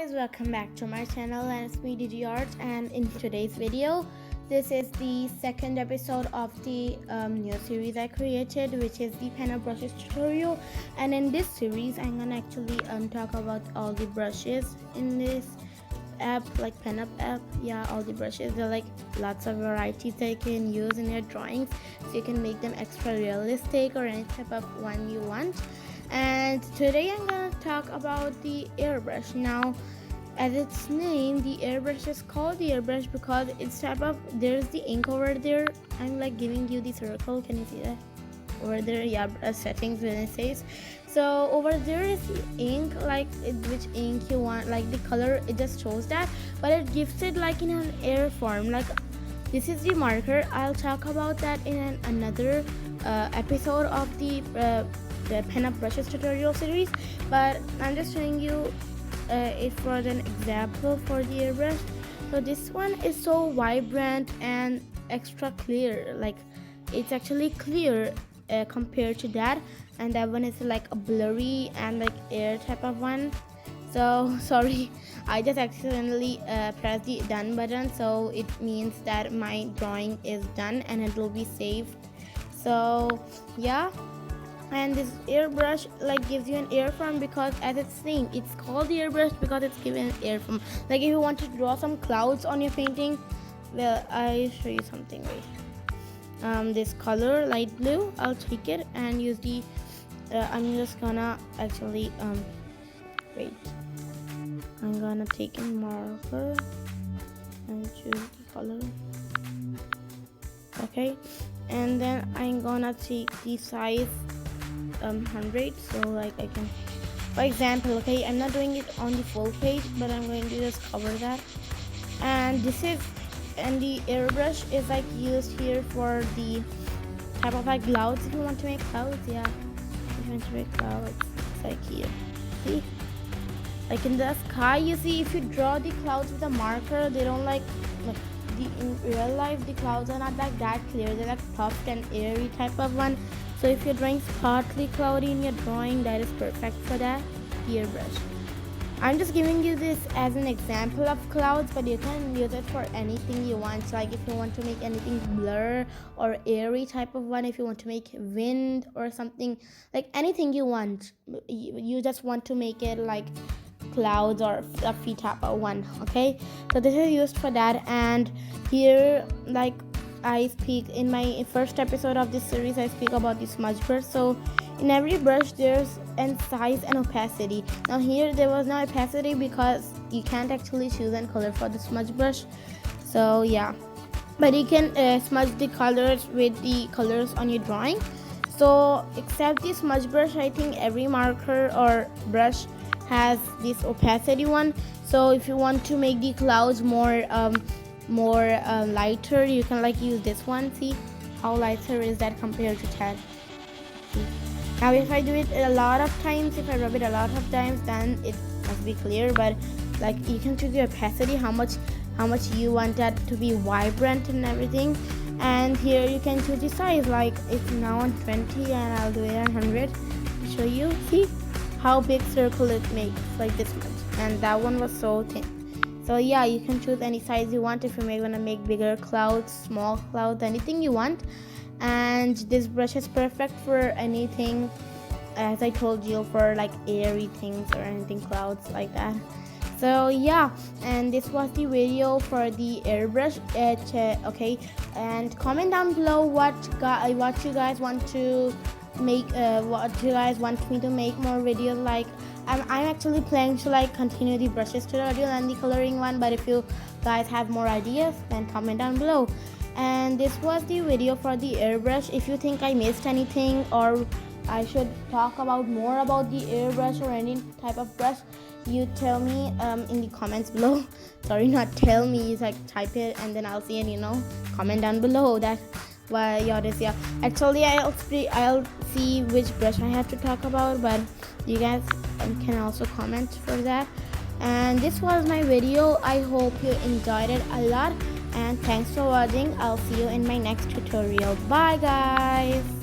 guys, welcome back to my channel, and it's me DG Art. And in today's video, this is the second episode of the new series I created, which is the Penup brushes tutorial. And in this series I'm gonna actually talk about all the brushes in this app, like Penup app. Yeah, all the brushes. There are like lots of varieties that you can use in your drawings, so you can make them extra realistic or any type of one you want. And today I'm gonna talk about the airbrush. Now, as its name, the airbrush is called the airbrush because it's type of, there's the ink over there. I'm like giving you the circle, can you see that over there? Yeah, brush settings when it says. So over there is the ink, like which ink you want, like the color, it just shows that, but it gives it like in an air form. Like this is the marker. I'll talk about that in another episode of the Penup brushes tutorial series, but I'm just showing you it for an example for the airbrush. So this one is so vibrant and extra clear, like it's actually clear compared to that, and that one is like a blurry and like air type of one. So sorry, I just accidentally pressed the done button, so it means that my drawing is done and it will be saved. So yeah, and this airbrush like gives you an air form because as its name, it's called the airbrush because it's given an air form. Like if you want to draw some clouds on your painting, well, I'll show you something. Wait, this color light blue, I'll take it and use the I'm just gonna actually wait, I'm gonna take a marker and choose the color. Okay, and then I'm gonna take the size 100, so like I can, for example, okay, I'm not doing it on the full page, but I'm going to just cover that. And this is, and the airbrush is like used here for the type of like clouds. If you want to make clouds, yeah, if you want to make clouds, it's like here, see, like in the sky, you see, if you draw the clouds with a marker, they don't like in real life the clouds are not like that clear, they're like puffed and airy type of one. So if your drawing is partly cloudy in your drawing, that is perfect for that, the airbrush. I'm just giving you this as an example of clouds, but you can use it for anything you want. Like if you want to make anything blur or airy type of one, if you want to make wind or something, like anything you want, you just want to make it like clouds or fluffy type of one. Okay, so this is used for that. And here, like I speak in my first episode of this series, I speak about the smudge brush. So in every brush there's a size and opacity. Now here there was no opacity because you can't actually choose a color for the smudge brush. So yeah, but you can smudge the colors with the colors on your drawing. So except the smudge brush, I think every marker or brush has this opacity one. So if you want to make the clouds more lighter, you can like use this one. See how lighter is that compared to that. See? Now if I do it a lot of times, if I rub it a lot of times, then it must be clear. But like you can choose the opacity, how much you want that to be vibrant and everything. And here you can choose the size, like it's now on 20 and I'll do it on 100 to show you. See how big circle it makes, like this much, and that one was so thin. So yeah, you can choose any size you want if you may want to make bigger clouds, small clouds, anything you want. And this brush is perfect for anything, as I told you, for like airy things or anything clouds like that. So yeah, and this was the video for the airbrush. Okay, and comment down below what you guys want to make, what you guys want me to make more videos like. I'm actually planning to like continue the brushes tutorial and the coloring one, but if you guys have more ideas, then comment down below. And this was the video for the airbrush. If you think I missed anything or I should talk about more about the airbrush or any type of brush, you tell me in the comments below. Sorry, not tell me, you like type it and then I'll see it, comment down below that. Well, yeah, actually I'll see which brush I have to talk about, but you guys can also comment for that. And this was my video. I hope you enjoyed it a lot, and thanks for watching. I'll see you in my next tutorial. Bye guys.